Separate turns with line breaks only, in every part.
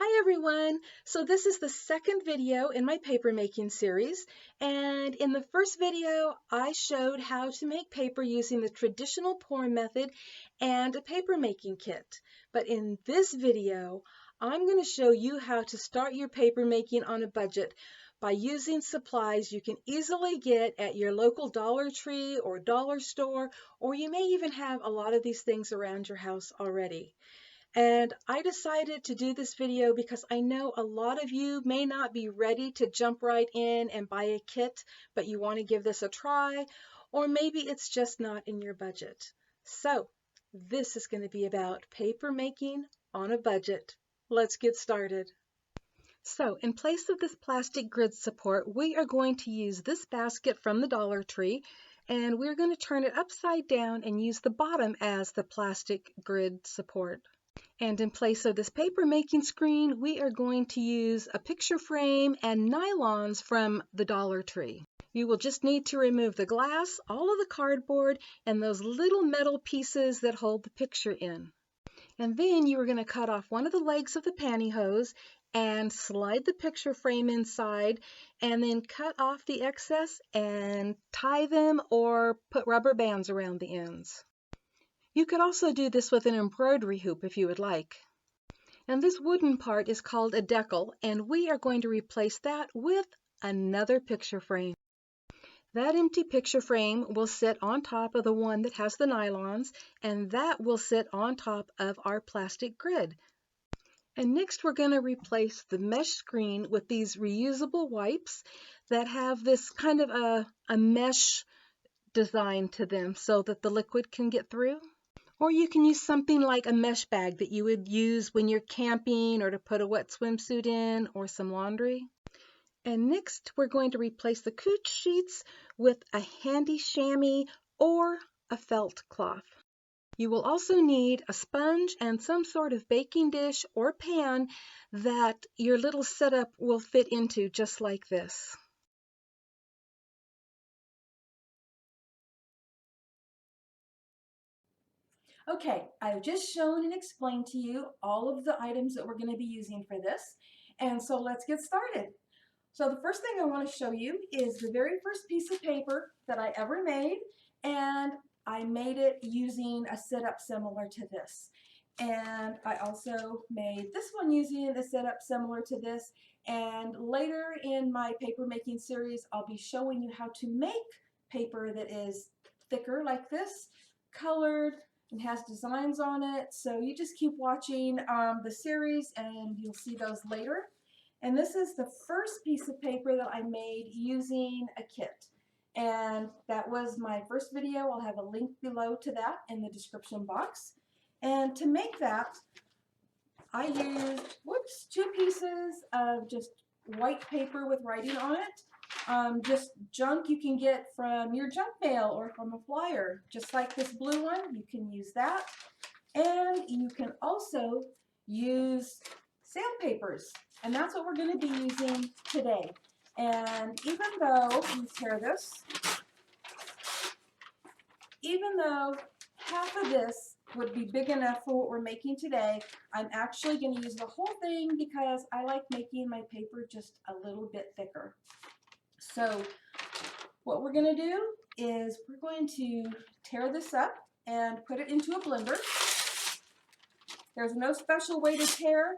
Hi everyone! So this is the second video in my paper making series, and in the first video I showed how to make paper using the traditional pour method and a paper making kit. But in this video I'm going to show you how to start your paper making on a budget by using supplies you can easily get at your local Dollar Tree or dollar store, or you may even have a lot of these things around your house already. And I decided to do this video because I know a lot of you may not be ready to jump right in and buy a kit, but you want to give this a try, or maybe it's just not in your budget. So this is going to be about paper making on a budget. Let's get started. So in place of this plastic grid support, we are going to use this basket from the Dollar Tree, and we're going to turn it upside down and use the bottom as the plastic grid support. And in place of this paper making screen, we are going to use a picture frame and nylons from the Dollar Tree. You will just need to remove the glass, all of the cardboard, and those little metal pieces that hold the picture in. And then you are going to cut off one of the legs of the pantyhose and slide the picture frame inside, and then cut off the excess and tie them or put rubber bands around the ends. You could also do this with an embroidery hoop if you would like. And this wooden part is called a decal, and we are going to replace that with another picture frame. That empty picture frame will sit on top of the one that has the nylons, and that will sit on top of our plastic grid. And next we're going to replace the mesh screen with these reusable wipes that have this kind of a mesh design to them so that the liquid can get through. Or you can use something like a mesh bag that you would use when you're camping or to put a wet swimsuit in or some laundry. And next we're going to replace the cooch sheets with a handy chamois or a felt cloth. You will also need a sponge and some sort of baking dish or pan that your little setup will fit into, just like this.
Okay, I've just shown and explained to you all of the items that we're going to be using for this, and so let's get started. So the first thing I want to show you is the very first piece of paper that I ever made, and I made it using a setup similar to this. And I also made this one using a setup similar to this, and later in my paper making series I'll be showing you how to make paper that is thicker like this, colored, and has designs on it. So you just keep watching the series and you'll see those later. And this is the first piece of paper that I made using a kit. And that was my first video. I'll have a link below to that in the description box. And to make that, I used, two pieces of just white paper with writing on it. Just junk you can get from your junk mail or from a flyer, just like this blue one. You can use that. And you can also use sandpapers, and that's what we're going to be using today. And even though, let me tear this, even though half of this would be big enough for what we're making today, I'm actually going to use the whole thing because I like making my paper just a little bit thicker. So what we're going to do is we're going to tear this up and put it into a blender. There's no special way to tear.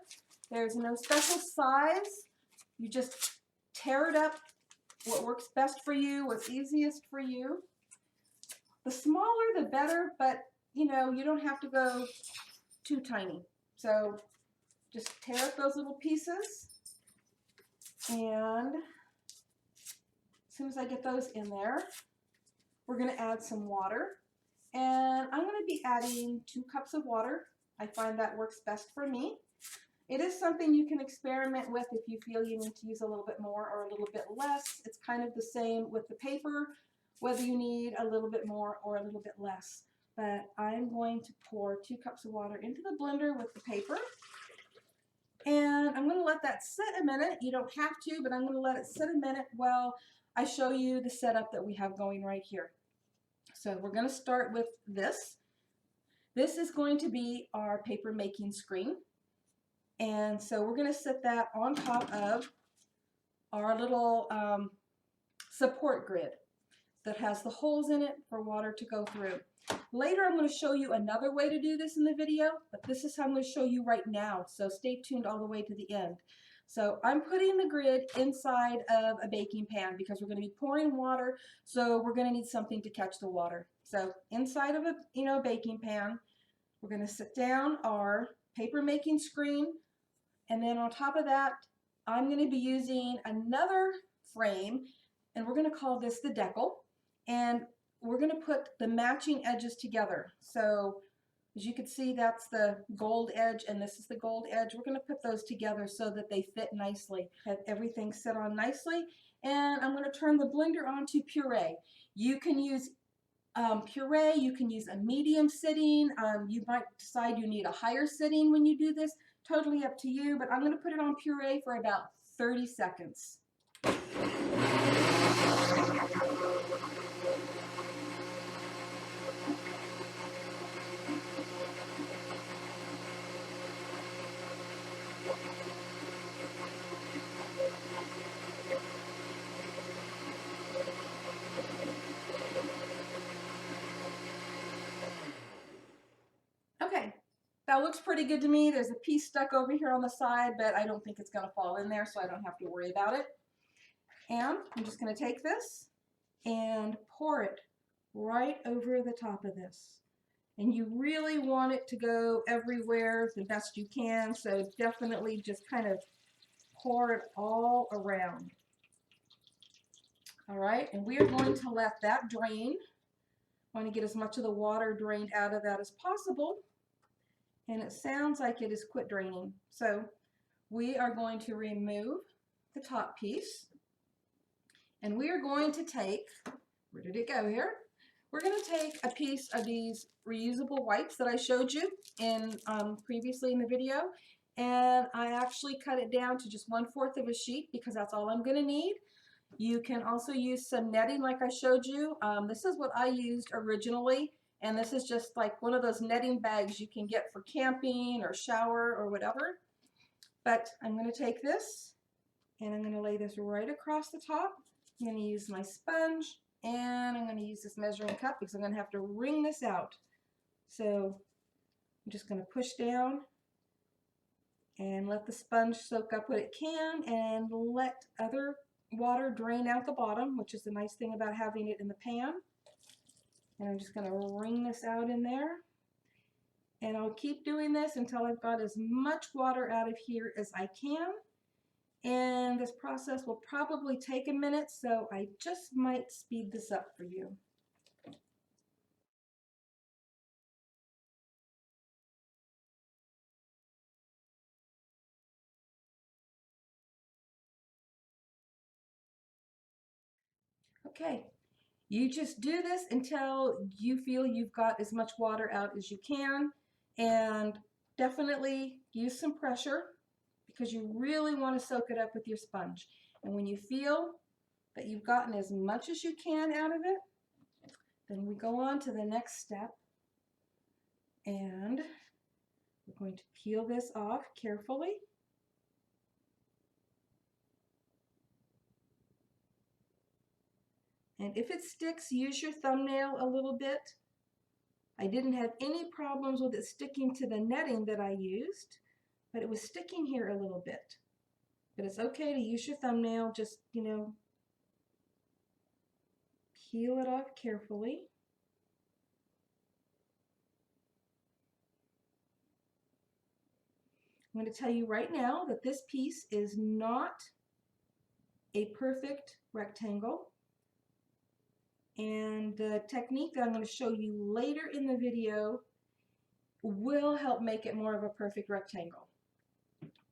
There's no special size. You just tear it up, what works best for you, what's easiest for you. The smaller the better, but you know, you don't have to go too tiny. So just tear up those little pieces, and as soon as I get those in there, we're going to add some water. And I'm going to be adding 2 cups of water. I find that works best for me. It is something you can experiment with if you feel you need to use a little bit more or a little bit less. It's kind of the same with the paper, whether you need a little bit more or a little bit less. But I'm going to pour 2 cups of water into the blender with the paper. And I'm going to let that sit a minute. You don't have to, but I'm going to let it sit a minute while I show you the setup that we have going right here. So we're going to start with this. This is going to be our paper making screen. And so we're going to set that on top of our little support grid that has the holes in it for water to go through. Later I'm going to show you another way to do this in the video, but this is how I'm going to show you right now, so stay tuned all the way to the end. So I'm putting the grid inside of a baking pan because we're going to be pouring water, so we're going to need something to catch the water. So inside of a baking pan, we're going to sit down our paper making screen, and then on top of that I'm going to be using another frame, and we're going to call this the decal, and we're going to put the matching edges together. So as you can see, that's the gold edge and this is the gold edge. We're going to put those together so that they fit nicely. Have everything set on nicely, and I'm going to turn the blender on to puree. You can use puree, you can use a medium sitting. You might decide you need a higher sitting when you do this. Totally up to you, but I'm going to put it on puree for about 30 seconds. Okay, that looks pretty good to me. There's a piece stuck over here on the side, but I don't think it's going to fall in there, so I don't have to worry about it. And I'm just going to take this and pour it right over the top of this. And you really want it to go everywhere the best you can, so definitely just kind of pour it all around. All right, and we are going to let that drain. I want to get as much of the water drained out of that as possible. And it sounds like it has quit draining. So we are going to remove the top piece, and we are going to take, where did it go here? We're going to take a piece of these reusable wipes that I showed you in previously in the video, and I actually cut it down to just 1/4 of a sheet because that's all I'm going to need. You can also use some netting like I showed you. This is what I used originally, and this is just like one of those netting bags you can get for camping or shower or whatever. But I'm going to take this and I'm going to lay this right across the top. I'm going to use my sponge, and I'm going to use this measuring cup because I'm going to have to wring this out. So I'm just going to push down and let the sponge soak up what it can and let other water drain out the bottom, which is the nice thing about having it in the pan. And I'm just going to wring this out in there. And I'll keep doing this until I've got as much water out of here as I can. And this process will probably take a minute, so I just might speed this up for you. Okay, you just do this until you feel you've got as much water out as you can, and definitely use some pressure because you really want to soak it up with your sponge. And when you feel that you've gotten as much as you can out of it, then we go on to the next step, and we're going to peel this off carefully. And if it sticks, use your thumbnail a little bit. I didn't have any problems with it sticking to the netting that I used, but it was sticking here a little bit. But it's okay to use your thumbnail, just, peel it off carefully. I'm going to tell you right now that this piece is not a perfect rectangle. And the technique that I'm going to show you later in the video will help make it more of a perfect rectangle.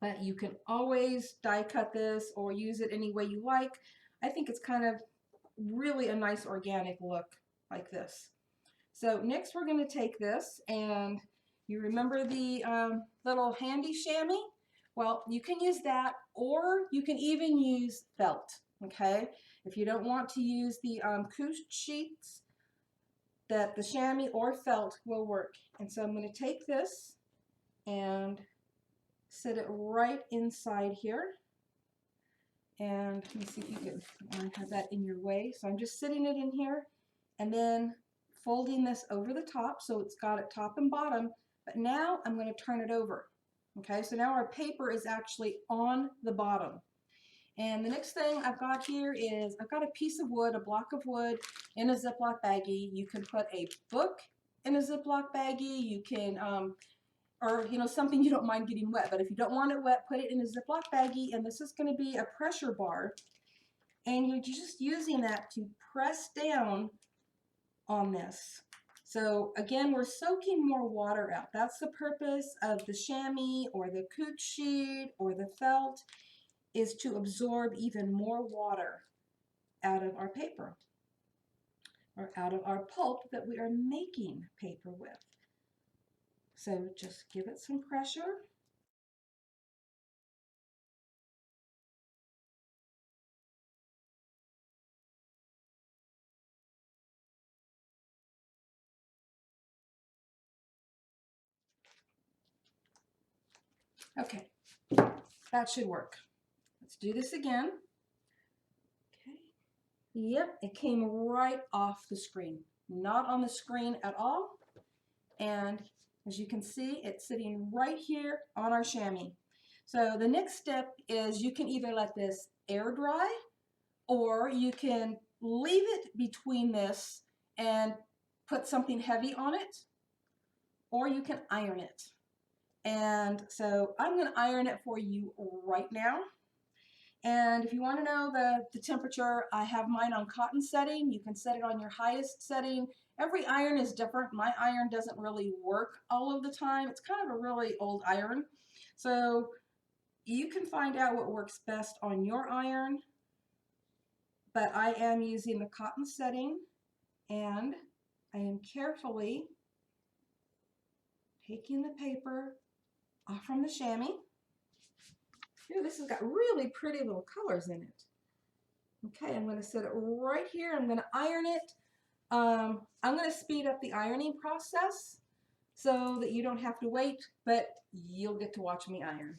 But you can always die cut this or use it any way you like. I think it's kind of really a nice organic look like this. So next we're going to take this, and you remember the little handy chamois? Well, you can use that, or you can even use felt, okay? If you don't want to use the couche sheets, that the chamois or felt will work. And so I'm going to take this and set it right inside here. And let me see if you can have that in your way. So I'm just sitting it in here and then folding this over the top so it's got it top and bottom. But now I'm going to turn it over. Okay, so now our paper is actually on the bottom. And the next thing I've got here is I've got a piece of wood, a block of wood in a Ziploc baggie. You can put a book in a Ziploc baggie. You can, or something you don't mind getting wet. But if you don't want it wet, put it in a Ziploc baggie. And this is going to be a pressure bar. And you're just using that to press down on this. So again, we're soaking more water out. That's the purpose of the chamois or the couch sheet or the felt, is to absorb even more water out of our paper or out of our pulp that we are making paper with. So just give it some pressure. Okay, that should work. Let's do this again. Okay. Yep, it came right off the screen, not on the screen at all. And as you can see, it's sitting right here on our chamois. So the next step is you can either let this air dry, or you can leave it between this and put something heavy on it, or you can iron it. And so I'm going to iron it for you right now. And if you want to know the temperature, I have mine on cotton setting. You can set it on your highest setting. Every iron is different. My iron doesn't really work all of the time. It's kind of a really old iron. So you can find out what works best on your iron. But I am using the cotton setting, and I am carefully taking the paper off from the chamois. Ooh, this has got really pretty little colors in it. Okay, I'm going to set it right here. I'm going to iron it. I'm going to speed up the ironing process so that you don't have to wait, but you'll get to watch me iron.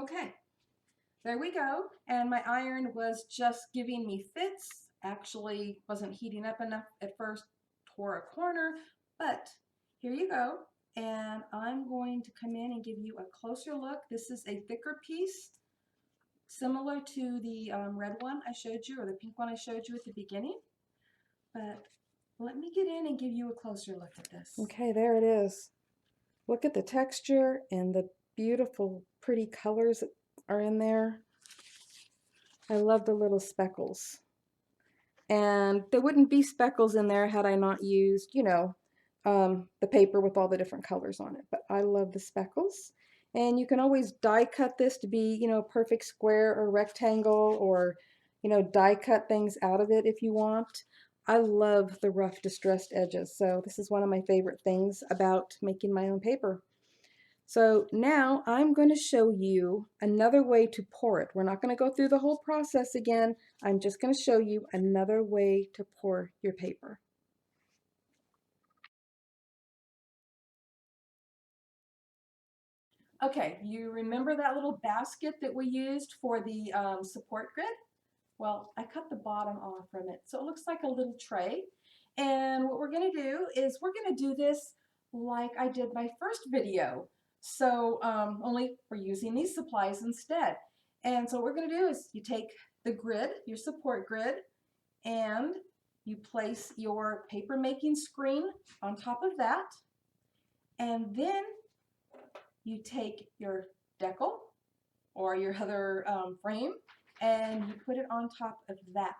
Okay, there we go. And my iron was just giving me fits. Actually wasn't heating up enough at first, tore a corner, but here you go. And I'm going to come in and give you a closer look. This is a thicker piece, similar to the red one I showed you, or the pink one I showed you at the beginning. But let me get in and give you a closer look at this. Okay, there it is. Look at the texture and the beautiful, pretty colors that are in there. I love the little speckles. And there wouldn't be speckles in there had I not used, the paper with all the different colors on it. But I love the speckles. And you can always die cut this to be, perfect square or rectangle, or, die cut things out of it if you want. I love the rough distressed edges. So this is one of my favorite things about making my own paper. So now I'm going to show you another way to pour it. We're not going to go through the whole process again. I'm just going to show you another way to pour your paper. Okay, you remember that little basket that we used for the support grid? Well, I cut the bottom off from it, so it looks like a little tray. And what we're going to do is we're going to do this like I did my first video. So only we're using these supplies instead. And so what we're going to do is you take the grid, your support grid, and you place your paper making screen on top of that. And then you take your decal or your other frame and you put it on top of that.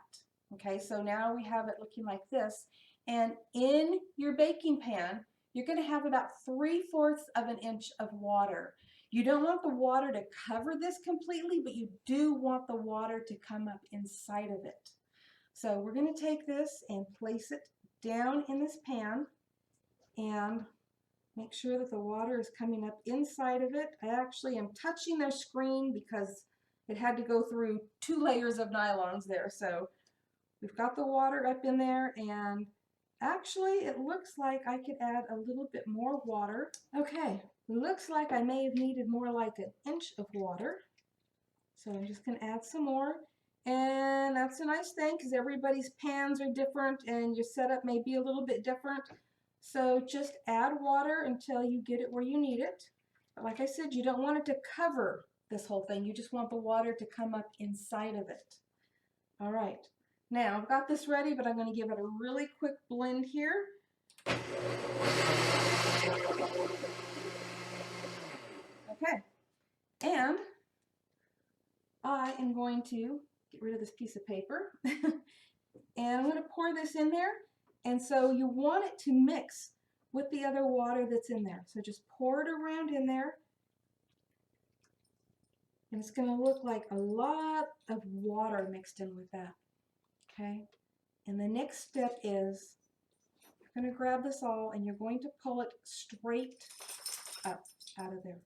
Okay, so now we have it looking like this. And in your baking pan, you're going to have about 3/4 of an inch of water. You don't want the water to cover this completely, but you do want the water to come up inside of it. So we're going to take this and place it down in this pan and make sure that the water is coming up inside of it. I actually am touching their screen because it had to go through 2 layers of nylons there. So we've got the water up in there, and actually it looks like I could add a little bit more water. Okay, looks like I may have needed more like 1 inch of water. So I'm just going to add some more. And that's a nice thing because everybody's pans are different and your setup may be a little bit different. So just add water until you get it where you need it. But like I said, you don't want it to cover this whole thing. You just want the water to come up inside of it. All right. Now I've got this ready, but I'm going to give it a really quick blend here. Okay. And I am going to get rid of this piece of paper. And I'm going to pour this in there. And so you want it to mix with the other water that's in there. So just pour it around in there. And it's going to look like a lot of water mixed in with that. Okay. And the next step is you're going to grab this all and you're going to pull it straight up out of there.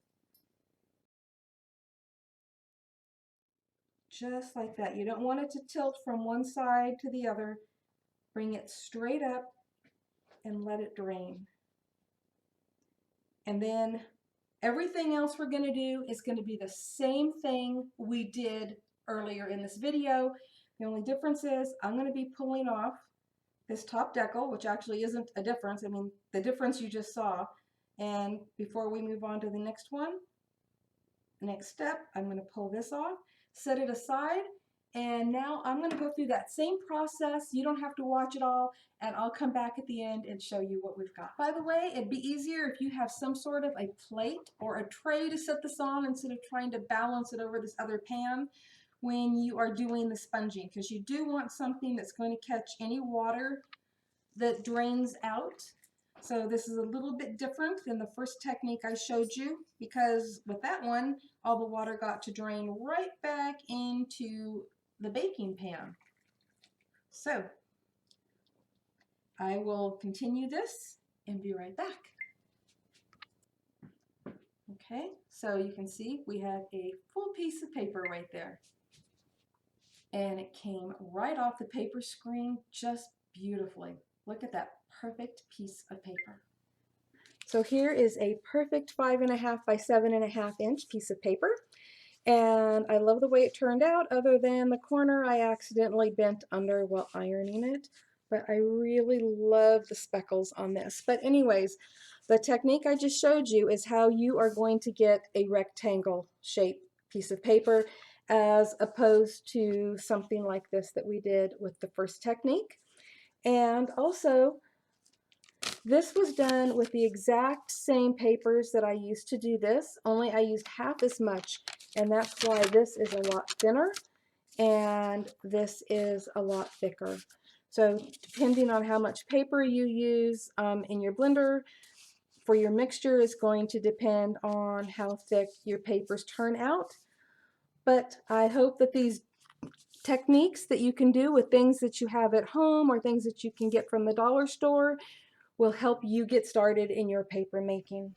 Just like that. You don't want it to tilt from one side to the other. Bring it straight up and let it drain. And then everything else we're going to do is going to be the same thing we did earlier in this video. The only difference is I'm going to be pulling off this top decal, which actually isn't a difference. I mean, the difference you just saw. And before we move on to the next one, the next step, I'm going to pull this off, set it aside, and now I'm going to go through that same process. You don't have to watch it all, and I'll come back at the end and show you what we've got. By the way, it'd be easier if you have some sort of a plate or a tray to set this on instead of trying to balance it over this other pan when you are doing the sponging, because you do want something that's going to catch any water that drains out. So this is a little bit different than the first technique I showed you, because with that one, all the water got to drain right back into the baking pan. So I will continue this and be right back. Okay, so you can see we have a full piece of paper right there. And it came right off the paper screen just beautifully. Look at that perfect piece of paper. So here is a perfect 5.5 by 7.5 inch piece of paper. And I love the way it turned out, other than the corner I accidentally bent under while ironing it. But I really love the speckles on this. But anyways, the technique I just showed you is how you are going to get a rectangle shaped piece of paper, as opposed to something like this that we did with the first technique. And also, this was done with the exact same papers that I used to do this, only I used half as much, and that's why this is a lot thinner and this is a lot thicker. So depending on how much paper you use in your blender for your mixture is going to depend on how thick your papers turn out. But I hope that these techniques that you can do with things that you have at home or things that you can get from the dollar store will help you get started in your paper making.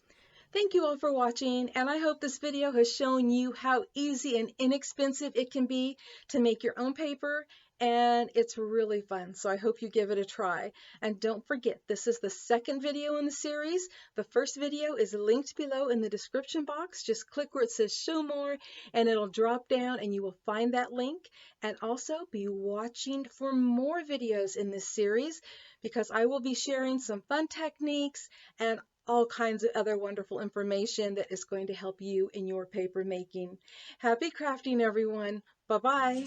Thank you all for watching, and I hope this video has shown you how easy and inexpensive it can be to make your own paper, and it's really fun, so I hope you give it a try. And don't forget, this is the second video in the series. The first video is linked below in the description box. Just click where it says show more, and it'll drop down and you will find that link. And also be watching for more videos in this series, because I will be sharing some fun techniques and all kinds of other wonderful information that is going to help you in your paper making. Happy crafting, everyone. Bye-bye.